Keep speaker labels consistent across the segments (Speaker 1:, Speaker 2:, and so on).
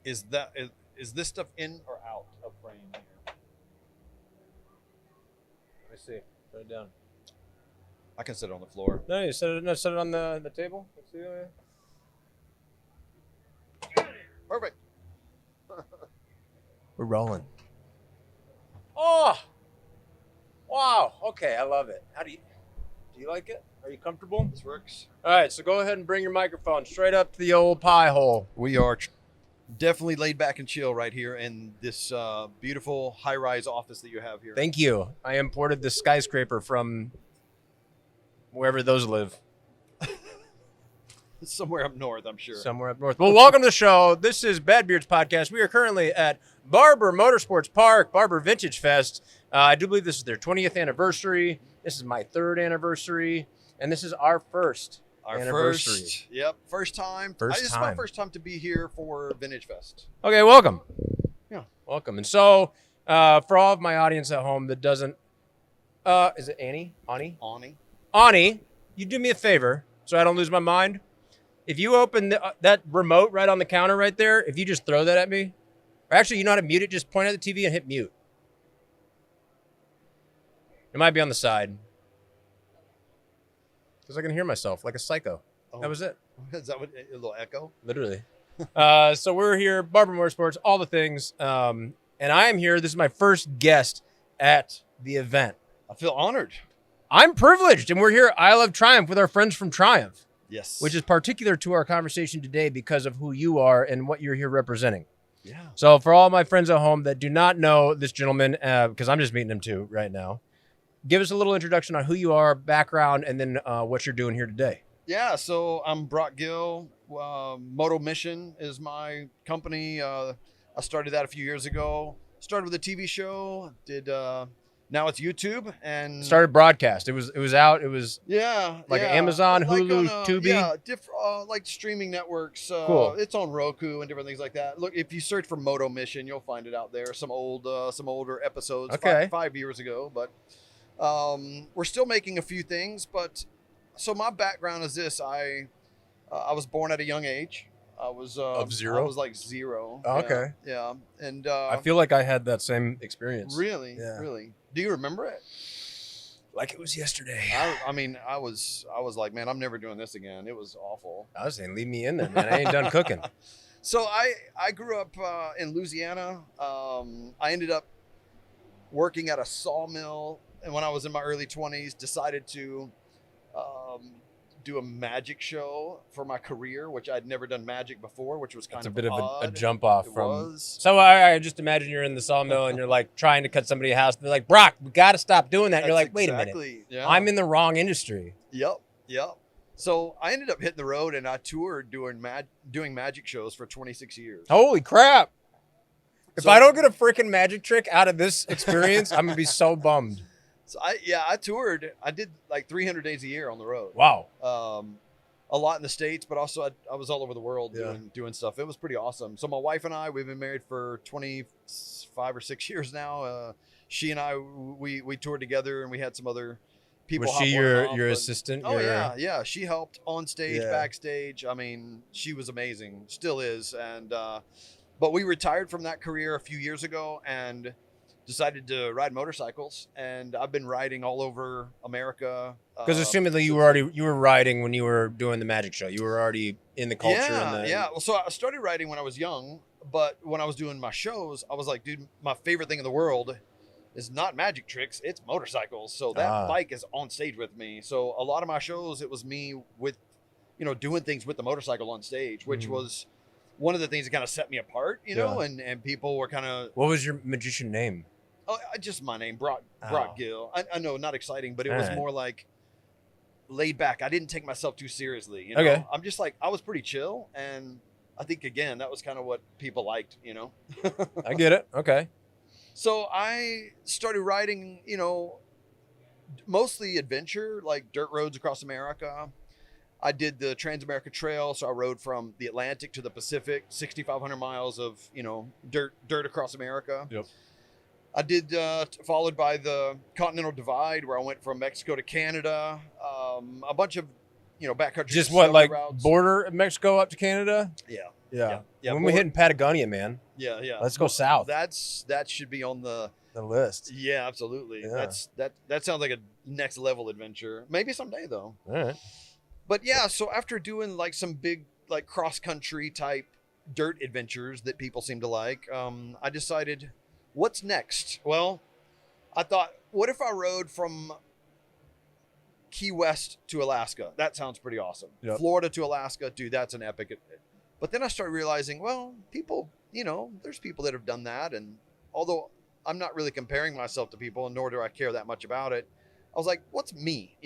Speaker 1: Is this stuff in or out of frame here?
Speaker 2: Let me see. Put it down.
Speaker 1: I can sit on the floor.
Speaker 2: No, you set it on the table. Let's see.
Speaker 1: Perfect.
Speaker 2: We're rolling. Oh, wow. Okay, I love it. Do you like it? Are you comfortable?
Speaker 1: This works.
Speaker 2: All right, so go ahead and bring your microphone straight up to the old pie hole.
Speaker 1: We are definitely laid back and chill right here in this beautiful high-rise office that you have here.
Speaker 2: Thank you. I imported this skyscraper from wherever those live.
Speaker 1: Somewhere up north, I'm sure.
Speaker 2: Somewhere up north. Well, welcome to the show. This is Bad Beard's podcast. We are currently at Barber Motorsports Park, Barber Vintage Fest. I do believe this is their 20th anniversary. This is my 3rd anniversary, and this is our first anniversary.
Speaker 1: First time.
Speaker 2: This
Speaker 1: is my first time to be here for Vintage Fest.
Speaker 2: Okay, welcome.
Speaker 1: Yeah.
Speaker 2: Welcome. And so, for all of my audience at home that doesn't, is it Annie? Ani, you do me a favor so I don't lose my mind. If you open that remote right on the counter right there, if you just throw that at me, or actually, you know how to mute it, just point at the TV and hit mute. It might be on the side. Because I can hear myself like a psycho. Oh. That was it.
Speaker 1: Is that a little echo?
Speaker 2: Literally. So we're here, Barber Motorsports, all the things. And I am here. This is my first guest at the event.
Speaker 1: I feel honored.
Speaker 2: I'm privileged. And we're here at I Love Triumph with our friends from Triumph.
Speaker 1: Yes.
Speaker 2: Which is particular to our conversation today because of who you are and what you're here representing.
Speaker 1: Yeah.
Speaker 2: So for all my friends at home that do not know this gentleman, because I'm just meeting him too right now, give us a little introduction on who you are, background, and then what you're doing here today.
Speaker 1: Yeah, so I'm Brock Gill. Moto Mission is my company. I started that a few years ago. Started with a TV show. Now it's YouTube and
Speaker 2: started broadcast. It was out. It was
Speaker 1: like
Speaker 2: Amazon, Hulu, Tubi.
Speaker 1: Yeah, like streaming networks.
Speaker 2: Cool.
Speaker 1: It's on Roku and different things like that. Look, if you search for Moto Mission, you'll find it out there. Some older episodes.
Speaker 2: Okay.
Speaker 1: 5 years ago, but we're still making a few things. But so my background is this: I was born at a young age. I was
Speaker 2: of zero.
Speaker 1: I was like 0.
Speaker 2: Oh, okay.
Speaker 1: Yeah, and
Speaker 2: I feel like I had that same experience.
Speaker 1: Really,
Speaker 2: yeah.
Speaker 1: Really. Do you remember it?
Speaker 2: Like it was yesterday.
Speaker 1: I mean, I was like, man, I'm never doing this again. It was awful.
Speaker 2: I was saying, leave me in there, man. I ain't done cooking.
Speaker 1: So I grew up in Louisiana. I ended up working at a sawmill, and when I was in my early 20s, decided to do a magic show for my career, which I'd never done magic before, which was kind of
Speaker 2: a bit
Speaker 1: odd.
Speaker 2: of a jump off
Speaker 1: It
Speaker 2: from.
Speaker 1: was.
Speaker 2: So I just imagine you're in the sawmill and you're like trying to cut somebody's house. They're like, Brock, we got to stop doing that. And you're like, wait a minute,
Speaker 1: yeah.
Speaker 2: I'm in the wrong industry.
Speaker 1: Yep. So I ended up hitting the road and I toured doing magic shows for 26 years.
Speaker 2: Holy crap! If
Speaker 1: So-
Speaker 2: I don't get a freaking magic trick out of this experience, I'm gonna be so bummed.
Speaker 1: So I toured. I did like 300 days a year on the road.
Speaker 2: Wow.
Speaker 1: A lot in the States, but also I was all over the world
Speaker 2: Yeah.
Speaker 1: doing stuff. It was pretty awesome. So my wife and I, we've been married for 25 or 6 years now. She and I, we toured together, and we had some other people.
Speaker 2: Was she
Speaker 1: hop on and off,
Speaker 2: your
Speaker 1: but-
Speaker 2: assistant?
Speaker 1: Oh yeah. She helped on stage,
Speaker 2: Yeah.
Speaker 1: backstage. I mean, she was amazing, still is. And but we retired from that career a few years ago and decided to ride motorcycles. And I've been riding all over America.
Speaker 2: Because assumedly you were riding when you were doing the magic show. You were already in the culture.
Speaker 1: Yeah. Well, so I started riding when I was young, but when I was doing my shows, I was like, dude, my favorite thing in the world is not magic tricks, it's motorcycles. So that bike is on stage with me. So a lot of my shows, it was me with, doing things with the motorcycle on stage, which was one of the things that kind of set me apart, and people were kind of.
Speaker 2: What was your magician name?
Speaker 1: Oh, just my name, Brock Gill. I know, not exciting, but it was more like laid back. I didn't take myself too seriously.
Speaker 2: Okay.
Speaker 1: I'm just like, I was pretty chill. And I think, again, that was kind of what people liked,
Speaker 2: I get it. Okay.
Speaker 1: So I started riding, mostly adventure, like dirt roads across America. I did the Trans-America Trail, so I rode from the Atlantic to the Pacific, 6,500 miles of, dirt across America.
Speaker 2: Yep.
Speaker 1: I did, followed by the Continental Divide, where I went from Mexico to Canada, a bunch of, backcountry.
Speaker 2: Just what, like
Speaker 1: routes.
Speaker 2: border of Mexico up to Canada?
Speaker 1: Yeah.
Speaker 2: Yeah.
Speaker 1: Yeah.
Speaker 2: When we hitting Patagonia, man.
Speaker 1: Yeah.
Speaker 2: Let's go south.
Speaker 1: That should be on the
Speaker 2: list.
Speaker 1: Yeah, absolutely.
Speaker 2: Yeah.
Speaker 1: That sounds like a next level adventure. Maybe someday though.
Speaker 2: All right.
Speaker 1: But yeah, so after doing like some big like cross country type dirt adventures that people seem to like, I decided, what's next? Well, I thought, what if I rode from Key West to Alaska? That sounds pretty awesome.
Speaker 2: Yep.
Speaker 1: Florida to Alaska, dude, that's an epic. But then I started realizing, well, people, there's people that have done that. And although I'm not really comparing myself to people, and nor do I care that much about it, I was like, what's me?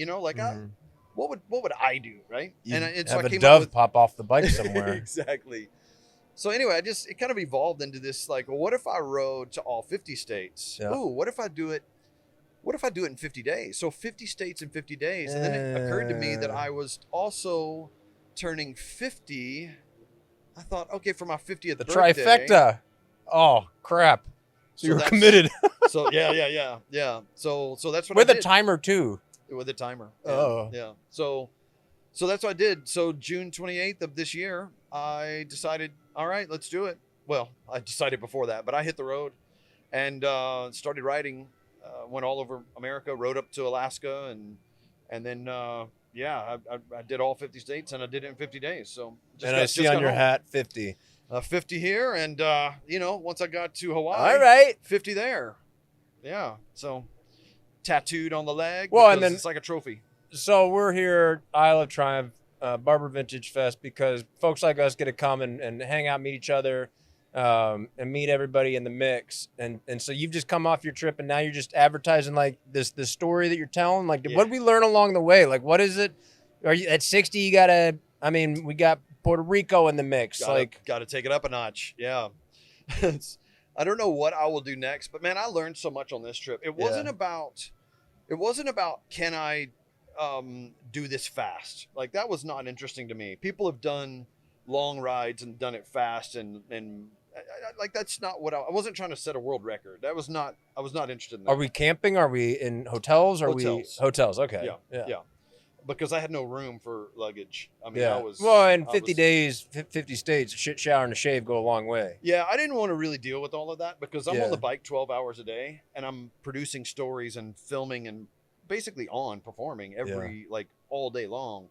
Speaker 1: What would I do, right?
Speaker 2: So I came a dove pop off the bike somewhere.
Speaker 1: Exactly. So anyway, it kind of evolved into this like, well, what if I rode to all 50 states?
Speaker 2: Yeah.
Speaker 1: Ooh, what if I do it in 50 days? So 50 states in 50 days. And then it occurred to me that I was also turning 50. I thought, okay, for my 50th birthday.
Speaker 2: Trifecta. Oh, crap. So you're committed.
Speaker 1: So yeah. So that's what
Speaker 2: with
Speaker 1: I did.
Speaker 2: A timer too.
Speaker 1: With a timer.
Speaker 2: Yeah. Oh.
Speaker 1: Yeah. So that's what I did. So June 28th of this year, I decided, all right, let's do it. Well, I decided before that, but I hit the road and started riding. Went all over America, rode up to Alaska, and then I did all 50 states, and I did it in 50 days. So
Speaker 2: I see on your hat 50.
Speaker 1: 50 here, and once I got to Hawaii,
Speaker 2: all right,
Speaker 1: 50 there. Yeah, so tattooed on the leg.
Speaker 2: Well, and then
Speaker 1: it's like a trophy.
Speaker 2: So we're here, Isle of Triumph, Barber Vintage Fest, because folks like us get to come and hang out, meet each other, and meet everybody in the mix. And so you've just come off your trip, and now you're just advertising like this story that you're telling. Like, what did we learn along the way? Like, what is it? Are you at 60? You gotta. I mean, we got Puerto Rico in the mix.
Speaker 1: Gotta take it up a notch. Yeah. I don't know what I will do next, but man, I learned so much on this trip. It wasn't about can I do this fast? Like, that was not interesting to me. People have done long rides and done it fast, and like, that's not what I wasn't trying to set a world record. I was not interested in that.
Speaker 2: Are we camping? Are we in hotels? Hotels? Okay.
Speaker 1: Yeah. Because I had no room for luggage. I mean,
Speaker 2: in 50 states, a shit shower and a shave go a long way.
Speaker 1: Yeah, I didn't want to really deal with all of that because I'm on the bike 12 hours a day, and I'm producing stories and filming and basically performing like all day long.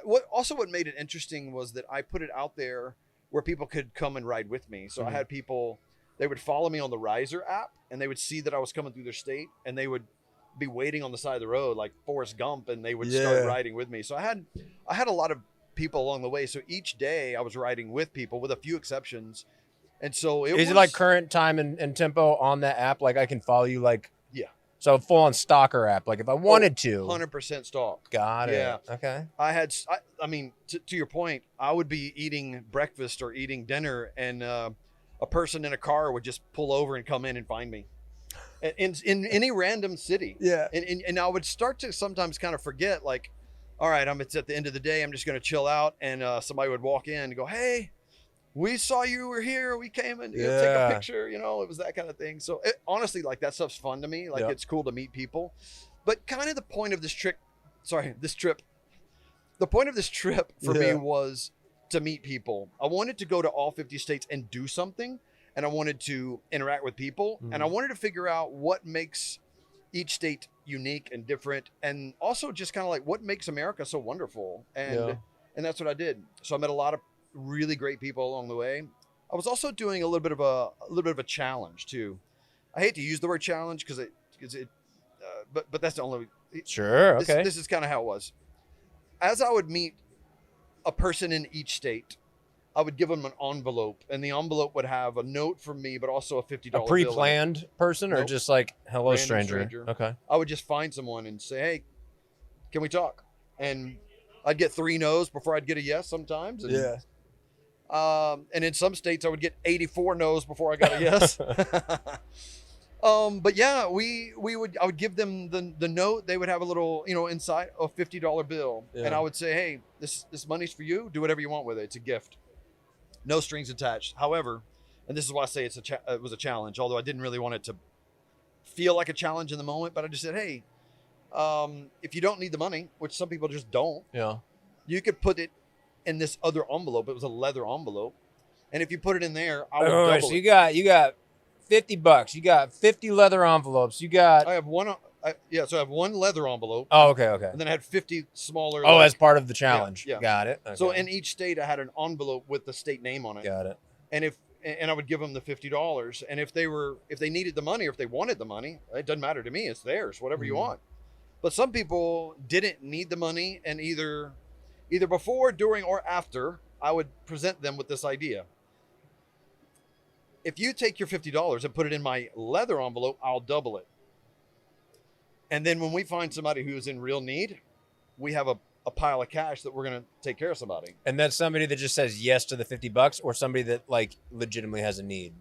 Speaker 1: What made it interesting was that I put it out there where people could come and ride with me. So I had people, they would follow me on the Riser app, and they would see that I was coming through their state, and they would be waiting on the side of the road like Forrest Gump, and they would start riding with me. So I had a lot of people along the way. So each day I was riding with people, with a few exceptions. And so it
Speaker 2: like current time and tempo on that app? Like, I can follow you, like, so full on stalker app. Like, if I wanted to,
Speaker 1: 100% stalk.
Speaker 2: Got it.
Speaker 1: Yeah.
Speaker 2: Okay.
Speaker 1: I mean, to your point, I would be eating breakfast or eating dinner, and a person in a car would just pull over and come in and find me. In any random city.
Speaker 2: Yeah.
Speaker 1: And I would start to sometimes kind of forget, like, all right, it's at the end of the day, I'm just going to chill out. And somebody would walk in and go, hey, we saw you were here. We came and take a picture. It was that kind of thing. So honestly, like, that stuff's fun to me. Like, it's cool to meet people. But kind of the point of this trip, the point of this trip for me was to meet people. I wanted to go to all 50 states and do something. And I wanted to interact with people, and I wanted to figure out what makes each state unique and different, and also just kind of like what makes America so wonderful. And that's what I did. So I met a lot of really great people along the way. I was also doing a little bit of a challenge too. I hate to use the word challenge because but that's the only.
Speaker 2: Sure. Okay.
Speaker 1: This is kind of how it was. As I would meet a person in each state, I would give them an envelope, and the envelope would have a note from me, but also a $50 bill.
Speaker 2: A pre-planned person, or just like, hello, stranger? Okay.
Speaker 1: I would just find someone and say, hey, can we talk? And I'd get 3 no's before I'd get a yes sometimes. And, and in some states, I would get 84 no's before I got a yes. But yeah, I would give them the note. They would have a little, inside a $50 bill. Yeah. And I would say, hey, this money's for you. Do whatever you want with it. It's a gift. No strings attached. However, and this is why I say it was a challenge, although I didn't really want it to feel like a challenge in the moment, but I just said, hey, if you don't need the money, which some people just don't, you could put it in this other envelope. It was a leather envelope. And if you put it in there, I will double
Speaker 2: so
Speaker 1: it.
Speaker 2: you got $50. You got 50 leather envelopes. You got.
Speaker 1: I have one. So I have one leather envelope.
Speaker 2: Oh, okay.
Speaker 1: And then I had 50 smaller.
Speaker 2: Oh, as part of the challenge.
Speaker 1: Yeah.
Speaker 2: Got it. Okay.
Speaker 1: So in each state, I had an envelope with the state name on it.
Speaker 2: Got it.
Speaker 1: And I would give them the $50. And if they needed the money or if they wanted the money, it doesn't matter to me. It's theirs, whatever you want. But some people didn't need the money, and either before, during, or after, I would present them with this idea. If you take your $50 and put it in my leather envelope, I'll double it. And then when we find somebody who is in real need, we have a pile of cash that we're going to take care of somebody.
Speaker 2: And that's somebody that just says yes to the $50, or somebody that like legitimately has a need.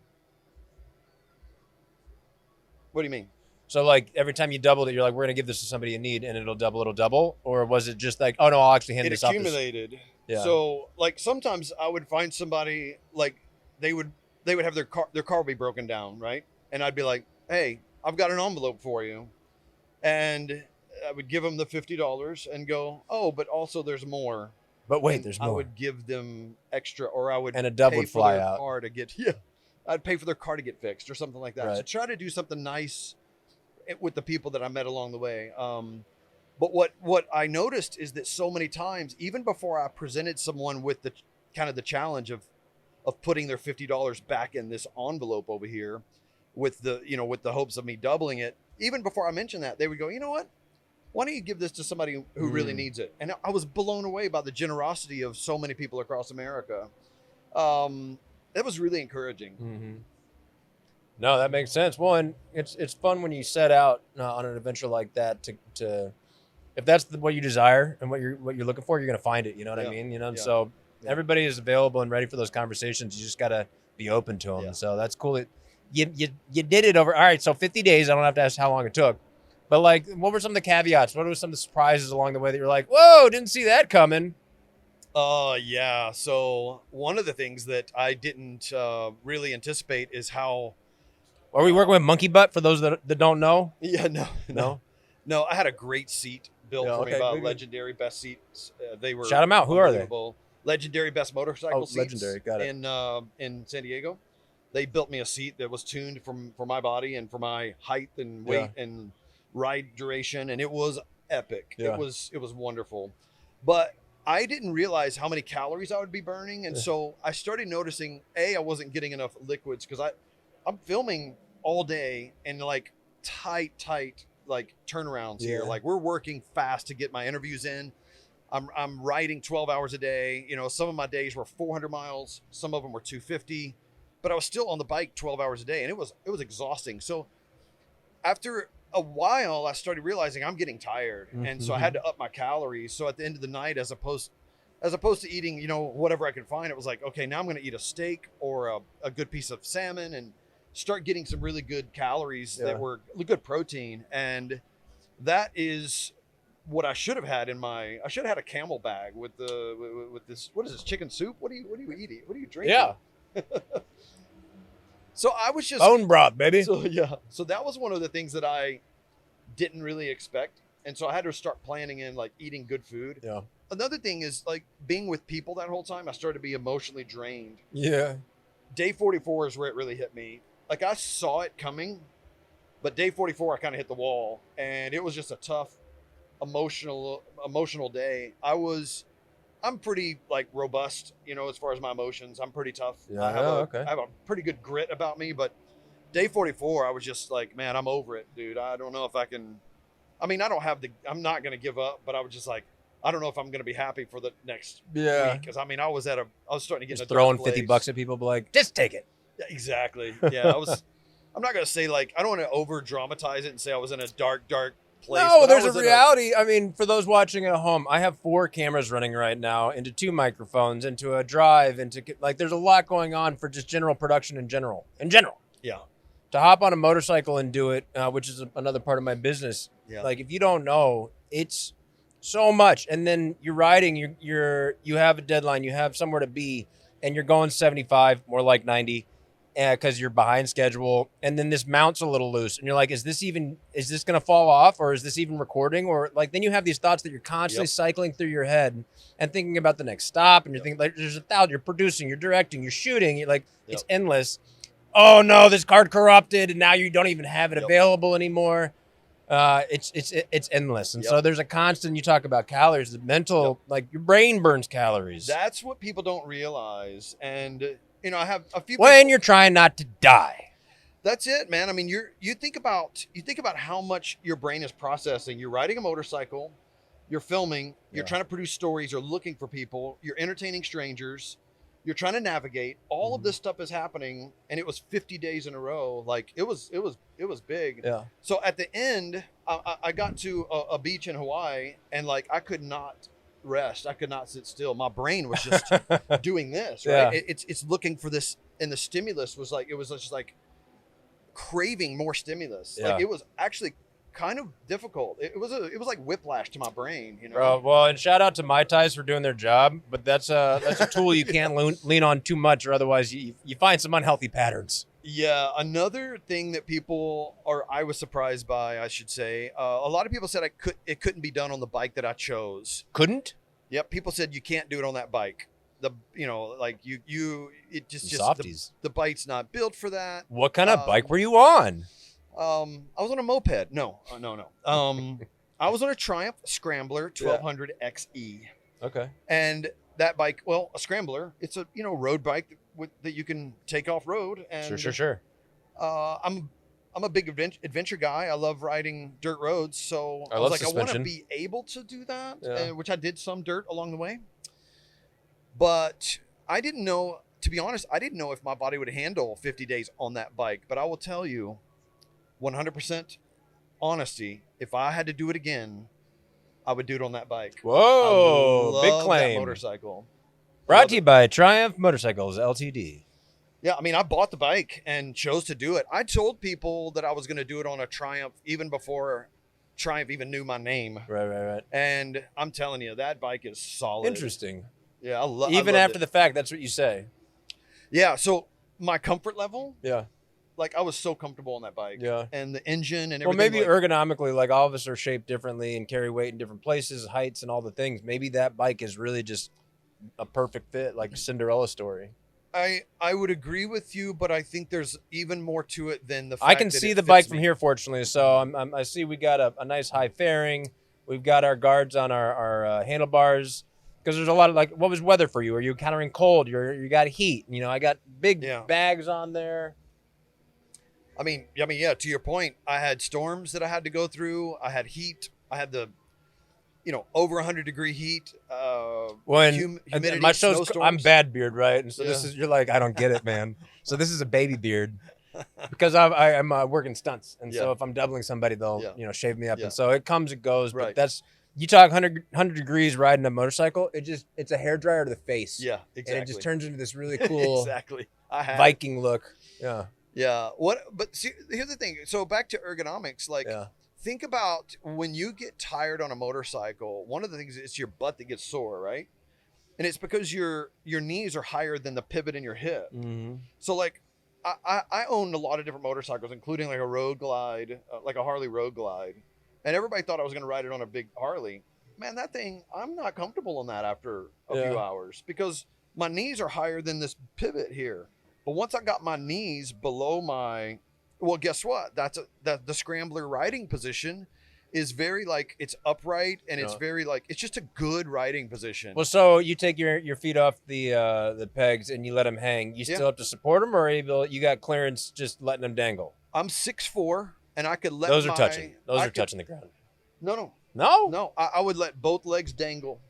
Speaker 1: What do you mean?
Speaker 2: So like every time you doubled it, you're like, we're going to give this to somebody in need and it'll double. Or was it just like, oh no, I'll actually hand this off.
Speaker 1: It accumulated.
Speaker 2: Yeah.
Speaker 1: So like sometimes I would find somebody, like they would have their car be broken down. Right. And I'd be like, hey, I've got an envelope for you. And I would give them the $50 and go, oh, but also there's more.
Speaker 2: But wait,
Speaker 1: and
Speaker 2: there's more.
Speaker 1: I would give them extra, or I would
Speaker 2: and a dub would fly out.
Speaker 1: Car to get, I'd pay for their car to get fixed or something like that. Right. So try to do something nice with the people that I met along the way. But what I noticed is that so many times, even before I presented someone with the kind of the challenge of putting their $50 back in this envelope over here, with the hopes of me doubling it, even before I mentioned that, they would go, you know what? Why don't you give this to somebody who really needs it? And I was blown away by the generosity of so many people across America. That was really encouraging.
Speaker 2: Mm-hmm. No, that makes sense. Well, and it's fun when you set out on an adventure like that to if that's what you desire and what you're looking for, you're going to find it. You know what I mean? So everybody is available and ready for those conversations. You just got to be open to them. Yeah. So that's cool. You did it over. All right. So 50 days. I don't have to ask how long it took. But like, what were some of the caveats? What were some of the surprises along the way that you're like, whoa, didn't see that coming?
Speaker 1: Yeah. So one of the things that I didn't really anticipate is how.
Speaker 2: Are we working with monkey butt for those that don't know?
Speaker 1: Yeah, no. I had a great seat built for me by Legendary Best Seats. They were
Speaker 2: shout them out. Who are they?
Speaker 1: Legendary Best Motorcycle Seats.
Speaker 2: Legendary. Got it.
Speaker 1: In San Diego. They built me a seat that was tuned for my body and for my height and weight and ride duration, and it was epic. It was wonderful. But I didn't realize how many calories I would be burning, and so I started noticing I wasn't getting enough liquids because I'm filming all day and like tight like turnarounds here. Like we're working fast to get my interviews in. I'm riding 12 hours a day. Some of my days were 400 miles, some of them were 250, but I was still on the bike 12 hours a day, and it was exhausting. So after a while, I started realizing I'm getting tired, and so I had to up my calories. So at the end of the night, as opposed to eating, whatever I could find, it was like, okay, now I'm going to eat a steak or a good piece of salmon and start getting some really good calories that were good protein. And that is what I should have had I should have had a camel bag with this. What is this, chicken soup? What are you eating? What are you drinking?
Speaker 2: Yeah.
Speaker 1: So I was just
Speaker 2: bone broth, baby.
Speaker 1: So that was one of the things that I didn't really expect. And so I had to start planning in like eating good food.
Speaker 2: Yeah.
Speaker 1: Another thing is like being with people that whole time, I started to be emotionally drained.
Speaker 2: Yeah.
Speaker 1: Day 44 is where it really hit me. Like I saw it coming, but day 44, I kind of hit the wall, and it was just a tough emotional day. I'm pretty like robust, as far as my emotions. I'm pretty tough.
Speaker 2: Yeah,
Speaker 1: I have a pretty good grit about me, but day 44, I was just like, man, I'm over it, dude. I don't know if I can, I'm not going to give up, but I was just like, I don't know if I'm going to be happy for the next week. Cause I was starting to get
Speaker 2: just throwing $50 at people, but like, just take it.
Speaker 1: Yeah, exactly. Yeah. I'm not going to say like, I don't want to over dramatize it and say I was in a dark place.
Speaker 2: No, there's a reality. For those watching at home, I have 4 cameras running right now into 2 microphones, into a drive, into like, there's a lot going on for just general production in general.
Speaker 1: Yeah.
Speaker 2: To hop on a motorcycle and do it, which is another part of my business.
Speaker 1: Yeah.
Speaker 2: Like if you don't know, it's so much. And then you're riding, you have a deadline, you have somewhere to be, and you're going 75, more like 90. because you're behind schedule, and then this mount's a little loose, and you're like, is this gonna fall off, or is this even recording, or like then you have these thoughts that you're constantly cycling through your head and thinking about the next stop, and you're thinking like there's 1,000. You're producing, you're directing, you're shooting, you're like it's endless. Oh no, this card corrupted, and now you don't even have it available anymore. It's endless, and so there's a constant. You talk about calories, the mental, like your brain burns calories.
Speaker 1: That's what people don't realize, and you know, I have a few.
Speaker 2: When you're trying not to die.
Speaker 1: That's it, man. I mean, you think about how much your brain is processing. You're riding a motorcycle, you're filming, you're trying to produce stories, you're looking for people, you're entertaining strangers. You're trying to navigate. All of this stuff is happening, and it was 50 days in a row. Like it was big.
Speaker 2: Yeah.
Speaker 1: So at the end, I got to a beach in Hawaii, and like I could not rest. I could not sit still. My brain was just doing this. Right. Yeah. It's looking for this, and the stimulus was like it was just like craving more stimulus. Yeah. Like it was actually kind of difficult. It was like whiplash to my brain, you know.
Speaker 2: Well, and shout out to Mai Tais for doing their job, but that's a tool you can't lean on too much, or otherwise you find some unhealthy patterns.
Speaker 1: Yeah, another thing that I was surprised by, I should say, a lot of people said it couldn't be done on the bike that I chose.
Speaker 2: Couldn't?
Speaker 1: Yep, people said you can't do it on that bike. The the bike's not built for that.
Speaker 2: What kind of bike were you on?
Speaker 1: I was on a moped. No. I was on a Triumph Scrambler 1200 XE. Okay. And that bike, well, a Scrambler, it's a road bike that you can take off road. And
Speaker 2: sure.
Speaker 1: I'm a big adventure guy. I love riding dirt roads, so I was like, suspension. I want to be able to do that, which I did some dirt along the way. But I didn't know, to be honest, I didn't know if my body would handle 50 days on that bike. But I will tell you, 100% honesty, if I had to do it again, I would do it on that bike.
Speaker 2: Whoa, big claim.
Speaker 1: That motorcycle.
Speaker 2: Brought to you by Triumph Motorcycles Ltd.
Speaker 1: Yeah, I mean, I bought the bike and chose to do it. I told people that I was going to do it on a Triumph even before Triumph even knew my name.
Speaker 2: Right.
Speaker 1: And I'm telling you, that bike is solid.
Speaker 2: Interesting.
Speaker 1: Yeah,
Speaker 2: even after the fact, that's what you say.
Speaker 1: Yeah, so my comfort level.
Speaker 2: Yeah.
Speaker 1: Like, I was so comfortable on that bike. Yeah. And the engine and everything.
Speaker 2: Well, maybe ergonomically, like, all of us are shaped differently and carry weight in different places, heights, and all the things. Maybe that bike is really just a perfect fit, like a Cinderella story.
Speaker 1: I would agree with you, but I think there's even more to it than the fact
Speaker 2: I can see the bike from here, fortunately. So I see we got a nice high fairing. We've got our guards on our handlebars. Because there's a lot of, like, what was weather for you? Are you encountering cold? You got heat. I got big bags on there.
Speaker 1: I mean, yeah, to your point, I had storms that I had to go through. I had heat. I had the, over 100-degree heat. Humidity,
Speaker 2: my show's, I'm bad beard, right? And so this is, you're like, I don't get it, man. So this is a baby beard. Because I'm working stunts. And so if I'm doubling somebody, they'll, shave me up. And so it comes and goes. But that's, you talk 100 degrees riding a motorcycle, it's a hairdryer to the face.
Speaker 1: Yeah, exactly.
Speaker 2: And it just turns into this really cool Viking look. Yeah.
Speaker 1: Yeah. But see, here's the thing. So back to ergonomics, think about when you get tired on a motorcycle, one of the things is it's your butt that gets sore, right? And it's because your knees are higher than the pivot in your hip. Mm-hmm. So like I owned a lot of different motorcycles, including like a road glide, like a Harley road glide. And everybody thought I was going to ride it on a big Harley. Man, that thing, I'm not comfortable on that after a few hours because my knees are higher than this pivot here. But once I got my knees below well, guess what? The Scrambler riding position is very it's upright and it's very it's just a good riding position.
Speaker 2: Well, so you take your feet off the pegs and you let them hang. You still have to support them, or you got clearance just letting them dangle?
Speaker 1: I'm 6'4". And I could let
Speaker 2: those are touching the ground.
Speaker 1: No. I would let both legs dangle.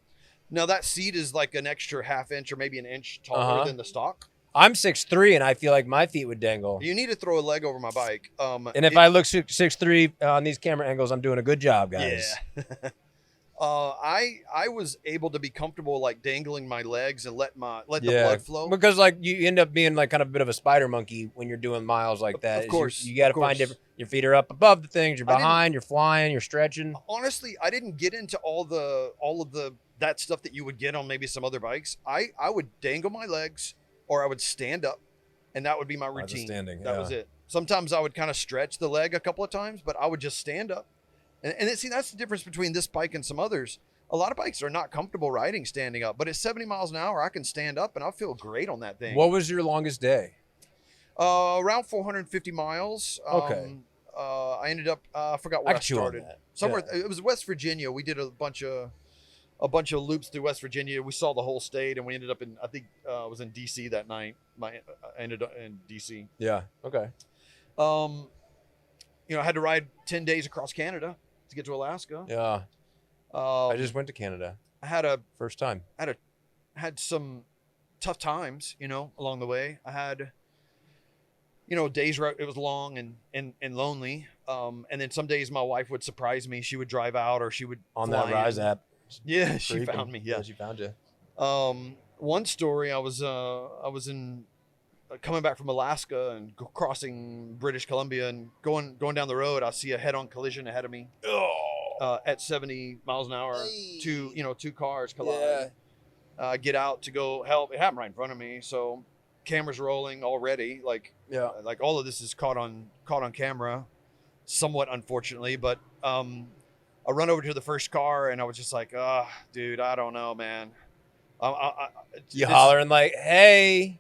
Speaker 1: Now that seat is like an extra half inch or maybe an inch taller than the stock.
Speaker 2: I'm 6'3", and I feel like my feet would dangle.
Speaker 1: You need to throw a leg over my bike.
Speaker 2: And if I look 6'3" on these camera angles, I'm doing a good job, guys.
Speaker 1: Yeah. I was able to be comfortable dangling my legs and let the blood flow.
Speaker 2: Because you end up being kind of a bit of a spider monkey when you're doing miles like that.
Speaker 1: Of course.
Speaker 2: You got to find different. Your feet are up above the things. You're behind. You're flying. You're stretching.
Speaker 1: Honestly, I didn't get into all of that stuff that you would get on maybe some other bikes. I would dangle my legs, or I would stand up, and that would be my routine.
Speaker 2: Standing,
Speaker 1: that was it. Sometimes I would kind of stretch the leg a couple of times, but I would just stand up. And see, that's the difference between this bike and some others. A lot of bikes are not comfortable riding standing up, but at 70 miles an hour, I can stand up and I feel great on that thing.
Speaker 2: What was your longest day?
Speaker 1: Around 450 miles.
Speaker 2: Okay.
Speaker 1: I ended up, I forgot where I started. Somewhere, it was West Virginia. We did a bunch of loops through West Virginia. We saw the whole state, and we ended up in, I think, I was in DC that night. I ended up in DC.
Speaker 2: Yeah. Okay.
Speaker 1: I had to ride 10 days across Canada to get to Alaska.
Speaker 2: Yeah. I just went to Canada.
Speaker 1: I had
Speaker 2: first time.
Speaker 1: Had some tough times, along the way. I had, days where it was long and lonely. And then some days my wife would surprise me. She would drive out, or she would
Speaker 2: on that Rise app.
Speaker 1: Yeah, she found me. Yeah,
Speaker 2: she found you.
Speaker 1: One story, I was in coming back from Alaska and crossing British Columbia and going down the road. I see a head-on collision ahead of me. At 70 miles an hour. Hey. Two cars collide. Yeah. Get out to go help. It happened right in front of me. So cameras rolling already. Like all of this is caught on camera, somewhat unfortunately. But I run over to the first car and I was just like, dude, I don't know, man.
Speaker 2: You hollering like, hey.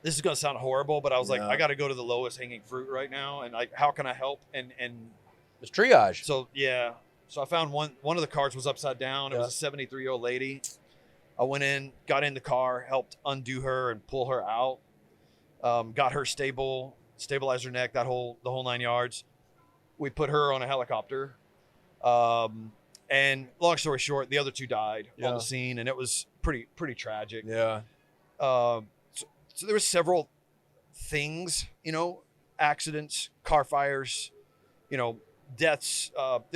Speaker 1: This is gonna sound horrible, but I was like, I got to go to the lowest hanging fruit right now, and like, how can I help? And
Speaker 2: it's triage.
Speaker 1: So yeah. So I found one of the cars was upside down. It was a 73-year-old lady. I went in, got in the car, helped undo her and pull her out. Got her stabilized her neck, the whole 9 yards. We put her on a helicopter. And long story short, the other two died on the scene, and it was pretty tragic.
Speaker 2: Yeah.
Speaker 1: So there were several things, accidents, car fires, deaths.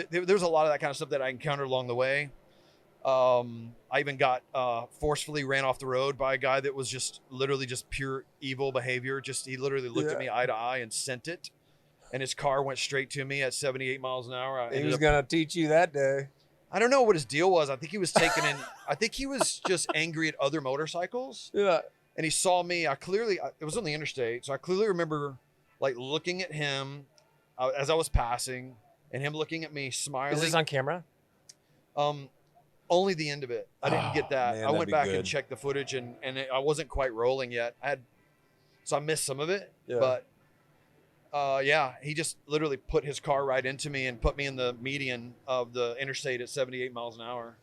Speaker 1: There's a lot of that kind of stuff that I encountered along the way. I even got forcefully ran off the road by a guy that was just literally just pure evil behavior. He literally looked at me eye to eye and sent it. And his car went straight to me at 78 miles an hour.
Speaker 2: He was going to teach you that day.
Speaker 1: I don't know what his deal was. I think he was I think he was just angry at other motorcycles.
Speaker 2: Yeah.
Speaker 1: And he saw me. It was on the interstate. So I clearly remember like looking at him as I was passing and him looking at me smiling.
Speaker 2: Is this on camera?
Speaker 1: Only the end of it. I didn't get that.
Speaker 2: Man,
Speaker 1: I went back and checked the footage and I wasn't quite rolling yet. So I missed some of it, but he just literally put his car right into me and put me in the median of the interstate at 78 miles an hour.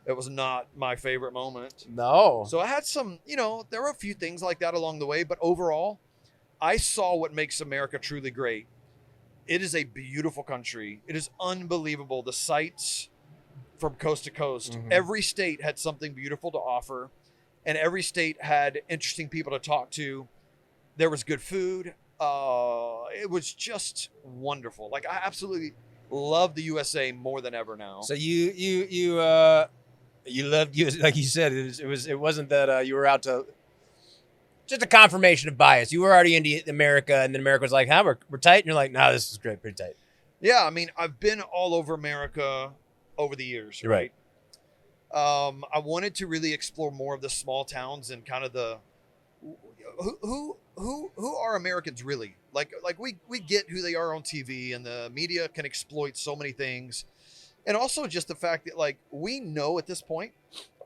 Speaker 1: It was not my favorite moment.
Speaker 2: No.
Speaker 1: So I had some, there were a few things like that along the way, but overall, I saw what makes America truly great. It is a beautiful country. It is unbelievable. The sights from coast to coast. Mm-hmm. Every state had something beautiful to offer, and every state had interesting people to talk to. There was good food. It was just wonderful. Like, I absolutely love the USA more than ever now.
Speaker 2: So you loved, like you said, it wasn't that you were out to just a confirmation of bias. You were already into America, and then America was like, we're tight, and you're like, no, this is great, pretty tight.
Speaker 1: Yeah, I mean, I've been all over America over the years, right? I wanted to really explore more of the small towns and kind of the who are Americans really? Like we get who they are on TV, and the media can exploit so many things. And also just the fact that, like, we know at this point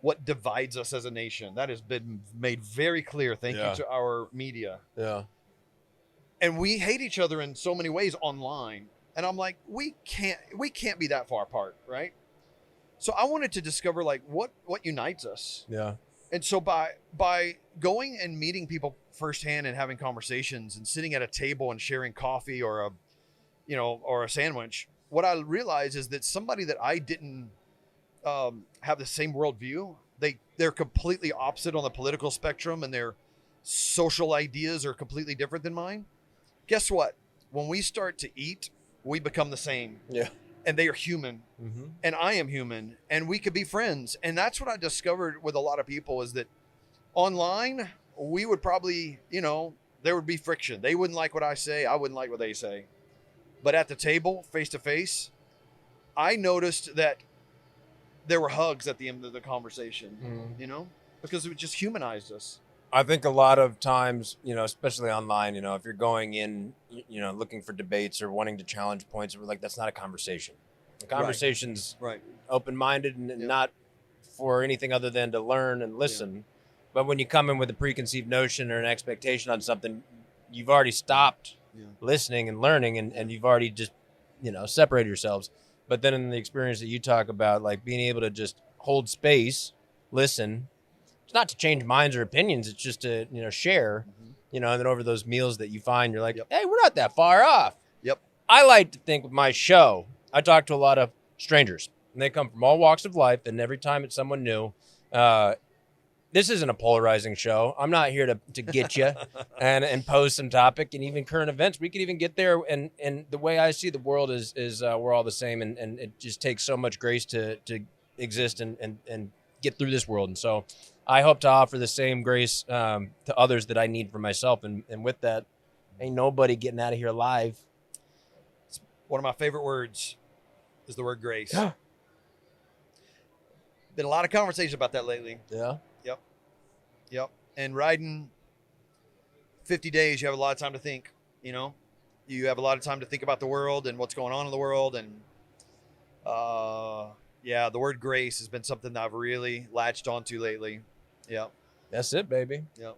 Speaker 1: what divides us as a nation. That has been made very clear. Thank you to our media.
Speaker 2: Yeah.
Speaker 1: And we hate each other in so many ways online. And I'm like, we can't be that far apart, right? So I wanted to discover, like, what unites us.
Speaker 2: Yeah.
Speaker 1: And so by going and meeting people firsthand and having conversations and sitting at a table and sharing coffee or a sandwich, what I realized is that somebody that I didn't have the same worldview, they're completely opposite on the political spectrum, and their social ideas are completely different than mine. Guess what? When we start to eat, we become the same.
Speaker 2: Yeah.
Speaker 1: And they are human, and I am human, and we could be friends. And that's what I discovered with a lot of people, is that online, we would probably, there would be friction. They wouldn't like what I say. I wouldn't like what they say. But at the table, face to face, I noticed that there were hugs at the end of the conversation, because it just humanized us.
Speaker 2: I think a lot of times, especially online, if you're going in, looking for debates or wanting to challenge points, we're like, that's not a conversation. The conversation's open-minded and not for anything other than to learn and listen. Yeah. But when you come in with a preconceived notion or an expectation on something, you've already stopped listening and learning, and you've already just, separated yourselves. But then in the experience that you talk about, like being able to just hold space, listen, it's not to change minds or opinions. It's just to, share, and then over those meals that you find, you're like, hey, we're not that far off.
Speaker 1: Yep.
Speaker 2: I like to think with my show, I talk to a lot of strangers, and they come from all walks of life, and every time it's someone new. This isn't a polarizing show. I'm not here to get you and pose some topic, and even current events. We could even get there, and the way I see the world is we're all the same, and it just takes so much grace to exist and get through this world. And so I hope to offer the same grace to others that I need for myself. And with that, ain't nobody getting out of here alive.
Speaker 1: One of my favorite words is the word grace. Yeah. Been a lot of conversation about that lately.
Speaker 2: Yeah.
Speaker 1: Yep. And riding 50 days, you have a lot of time to think, You have a lot of time to think about the world and what's going on in the world. And, the word grace has been something that I've really latched onto lately. Yep.
Speaker 2: That's it, baby.
Speaker 1: Yep.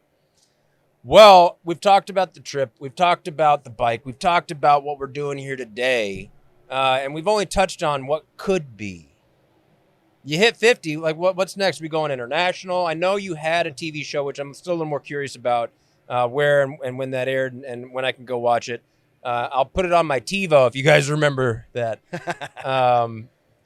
Speaker 2: Well, we've talked about the trip. We've talked about the bike. We've talked about what we're doing here today. And we've only touched on what could be. You hit 50, like what's next? We going international? I know you had a TV show, which I'm still a little more curious about where and when that aired and when I can go watch it. I'll put it on my TiVo if you guys remember that.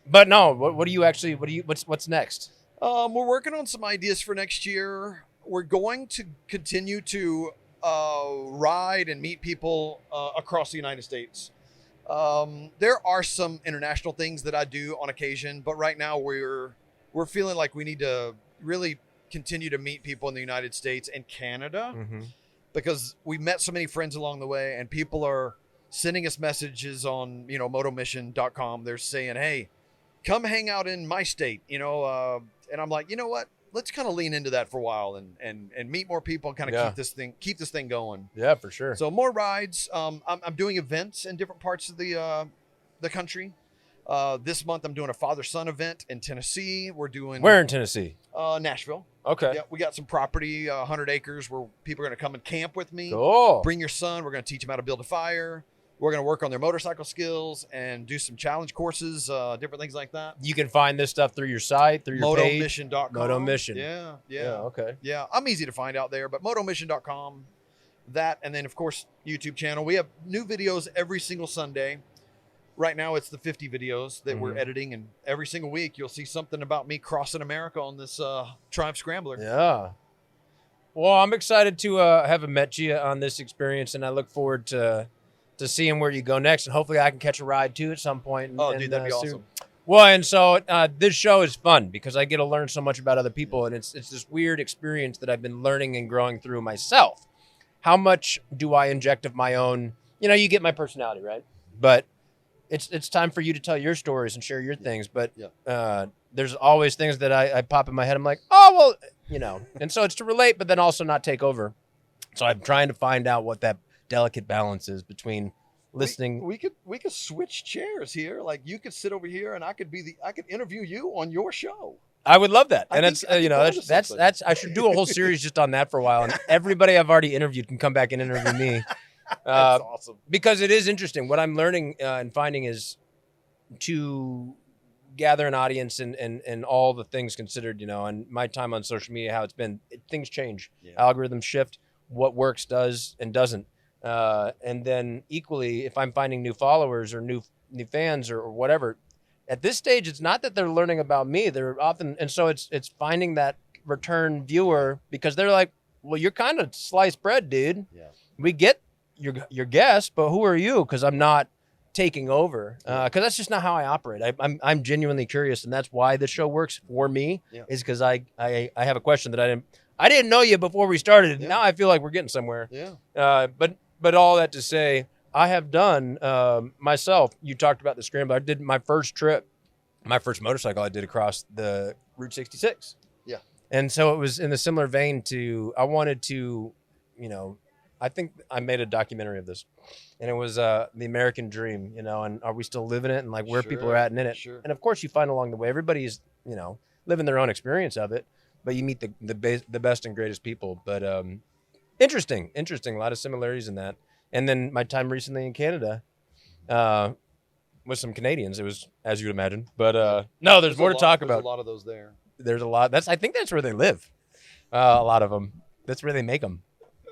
Speaker 2: But no, what's next?
Speaker 1: We're working on some ideas for next year. We're going to continue to ride and meet people across the United States. There are some international things that I do on occasion, but right now we're feeling like we need to really continue to meet people in the United States and Canada, because we met so many friends along the way, and people are sending us messages on, motomission.com. They're saying, hey, come hang out in my state, and I'm like, you know what? Let's kind of lean into that for a while and meet more people and kind of keep this thing going.
Speaker 2: Yeah, for sure.
Speaker 1: So more rides. I'm doing events in different parts of the country. This month I'm doing a father-son event in Tennessee. We're doing
Speaker 2: where in Tennessee?
Speaker 1: Nashville.
Speaker 2: Okay.
Speaker 1: Yeah, we got some property, 100 acres, where people are going to come and camp with me.
Speaker 2: Cool.
Speaker 1: Bring your son. We're going to teach them how to build a fire. We're going to work on their motorcycle skills and do some challenge courses, different things like that.
Speaker 2: You can find this stuff through your site, through your page.
Speaker 1: Motomission.com.
Speaker 2: Motomission.
Speaker 1: Yeah.
Speaker 2: Okay.
Speaker 1: Yeah, I'm easy to find out there, but motomission.com, that, and then, of course, YouTube channel. We have new videos every single Sunday. Right now, it's the 50 videos that we're editing, and every single week, you'll see something about me crossing America on this Triumph Scrambler.
Speaker 2: Yeah. Well, I'm excited to have met you on this experience, and I look forward to seeing where you go next, and hopefully I can catch a ride too at some point.
Speaker 1: Dude, that'd be awesome.
Speaker 2: Well, and so this show is fun because I get to learn so much about other people, and it's this weird experience that I've been learning and growing through myself. How much do I inject of my own? You get my personality, right? But it's time for you to tell your stories and share your things. But there's always things that I pop in my head. I'm like, oh well, and so it's to relate, but then also not take over. So I'm trying to find out what that delicate balance is between listening.
Speaker 1: We could switch chairs here. Like you could sit over here, and I could interview you on your show.
Speaker 2: I would love that. And that's I should do a whole series just on that for a while, and everybody I've already interviewed can come back and interview me.
Speaker 1: That's awesome.
Speaker 2: Because it is interesting. What I'm learning and finding is to gather an audience and all the things considered, and my time on social media, how it's been, things change. Yeah. Algorithms shift. What works does and doesn't. And then equally, if I'm finding new followers or new fans or whatever, at this stage, it's not that they're learning about me. They're often, and so it's finding that return viewer, because they're like, well, you're kind of sliced bread, dude. Yeah. We get your guest, but who are you? Because I'm not taking over. Because that's just not how I operate. I'm genuinely curious, and that's why the show works for me. Yeah. Is because I have a question that I didn't know you before we started. Yeah. Now I feel like we're getting somewhere.
Speaker 1: Yeah.
Speaker 2: But all that to say, I have done myself. You talked about the Scrambler. I did my first trip, my first motorcycle I did across the Route 66.
Speaker 1: Yeah.
Speaker 2: And so it was in a similar vein to, I wanted to, I think I made a documentary of this, and it was the American dream, and are we still living it, and like where people are at and in it.
Speaker 1: Sure.
Speaker 2: And of course you find along the way, everybody's, living their own experience of it, but you meet the best and greatest people. But interesting, a lot of similarities in that. And then my time recently in Canada, with some Canadians, it was, as you would imagine, but no, there's more to talk about.
Speaker 1: There's a lot of those there.
Speaker 2: There's a lot. I think that's where they live. A lot of them. That's where they make them.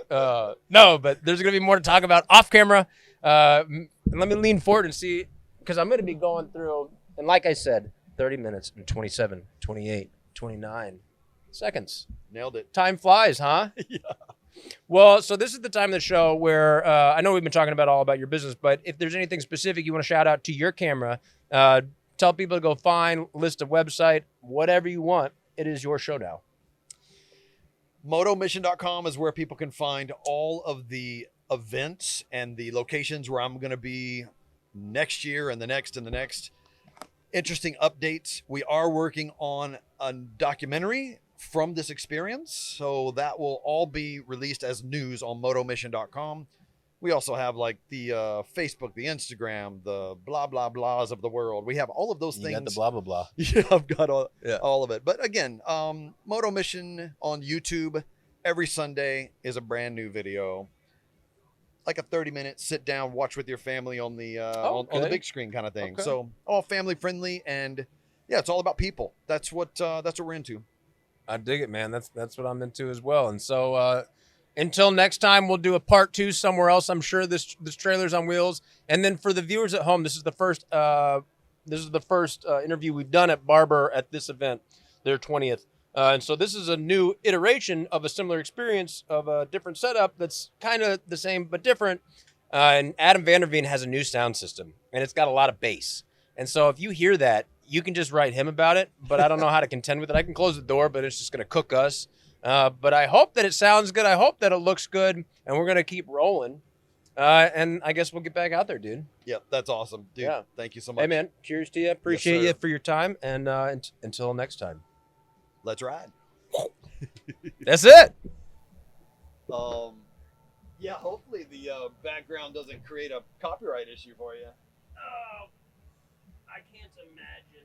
Speaker 2: No, but there's going to be more to talk about off camera. Let me lean forward and see, because I'm going to be going through, and like I said, 30 minutes and 27, 28, 29 seconds.
Speaker 1: Nailed it.
Speaker 2: Time flies, huh?
Speaker 1: Yeah.
Speaker 2: Well, so this is the time of the show where I know we've been talking all about your business, but if there's anything specific you want to shout out to your camera, tell people to go find, list a website, whatever you want. It is your show now.
Speaker 1: Motomission.com is where people can find all of the events and the locations where I'm going to be next year and the next and the next. Interesting updates. We are working on a documentary from this experience, so that will all be released as news on motomission.com. We also have like the Facebook, the Instagram, the blah blah blahs of the world. We have all of those things.
Speaker 2: You got the blah blah blah.
Speaker 1: Yeah, I've got all of it. But again, Moto Mission on YouTube every Sunday is a brand new video, like a 30-minute sit down, watch with your family on the on the big screen kind of thing. Okay. So all family friendly, and yeah, it's all about people. That's what we're into.
Speaker 2: I dig it, man. That's what I'm into as well. And so until next time, we'll do a part 2 somewhere else. I'm sure this trailer's on wheels. And then for the viewers at home, this is the first interview we've done at Barber at this event, their 20th. And so this is a new iteration of a similar experience of a different setup that's kind of the same but different. And Adam Vanderveen has a new sound system, and it's got a lot of bass. And so if you hear that, you can just write him about it, but I don't know how to contend with it. I can close the door, but it's just going to cook us. But I hope that it sounds good. I hope that it looks good, and we're going to keep rolling. And I guess we'll get back out there, dude.
Speaker 1: Yep, that's awesome, dude. Yeah. Thank you so much.
Speaker 2: Hey, man, cheers to you. Appreciate you for your time, and until next time.
Speaker 1: Let's ride.
Speaker 2: That's it.
Speaker 1: Yeah, hopefully the background doesn't create a copyright issue for you.
Speaker 2: Oh, I can't imagine.